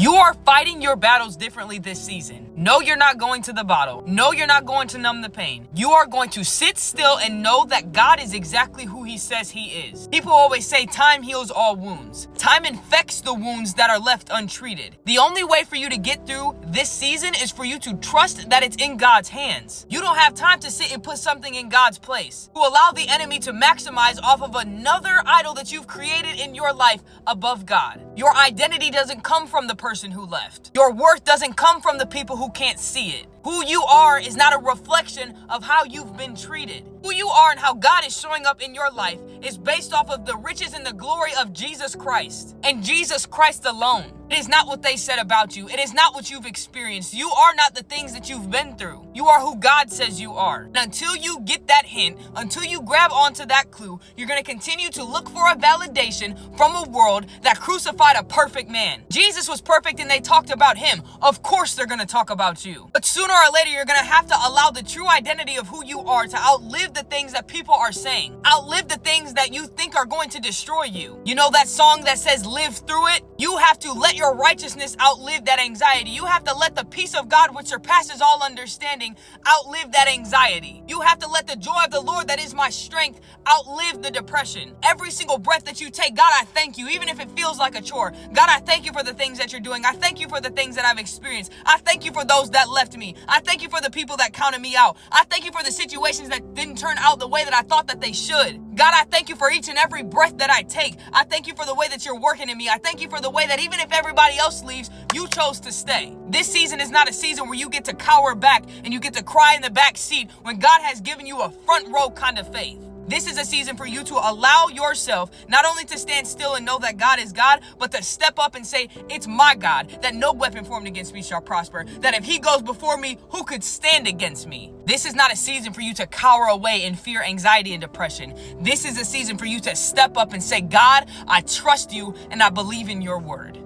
You are fighting your battles differently this season. No, you're not going to the bottle. No, you're not going to numb the pain. You are going to sit still and know that God is exactly who he says he is. People always say time heals all wounds. Time infects the wounds that are left untreated. The only way for you to get through this season is for you to trust that it's in God's hands. You don't have time to sit and put something in God's place, to allow the enemy to maximize off of another idol that you've created in your life above God. Your identity doesn't come from the person who left. Your worth doesn't come from the people who can't see it. Who you are is not a reflection of how you've been treated. Who you are and how God is showing up in your life is based off of the riches and the glory of Jesus Christ and Jesus Christ alone. It is not what they said about you. It is not what you've experienced. You are not the things that you've been through. You are who God says you are. And until you get that hint, until you grab onto that clue, you're going to continue to look for a validation from a world that crucified a perfect man. Jesus was perfect and they talked about him. Of course they're going to talk about you. But sooner or later, you're going to have to allow the true identity of who you are to outlive the things that people are saying. Outlive the things that you think are going to destroy you. You know that song that says live through it? You have to let your righteousness outlive that anxiety. You have to let the peace of God, which surpasses all understanding, outlive that anxiety. You have to let the joy of the Lord that is my strength outlive the depression. Every single breath that you take, God, I thank you, even if it feels like a chore. God, I thank you for the things that you're doing. I thank you for the things that I've experienced. I thank you for those that left me. I thank you for the people that counted me out. I thank you for the situations that didn't turn out the way that I thought that they should. God, I thank you for each and every breath that I take. I thank you for the way that you're working in me. I thank you for the way that even if everybody else leaves, you chose to stay. This season is not a season where you get to cower back and you get to cry in the back seat when God has given you a front row kind of faith. This is a season for you to allow yourself not only to stand still and know that God is God, but to step up and say, it's my God, that no weapon formed against me shall prosper, that if he goes before me, who could stand against me? This is not a season for you to cower away in fear, anxiety, and depression. This is a season for you to step up and say, God, I trust you and I believe in your word.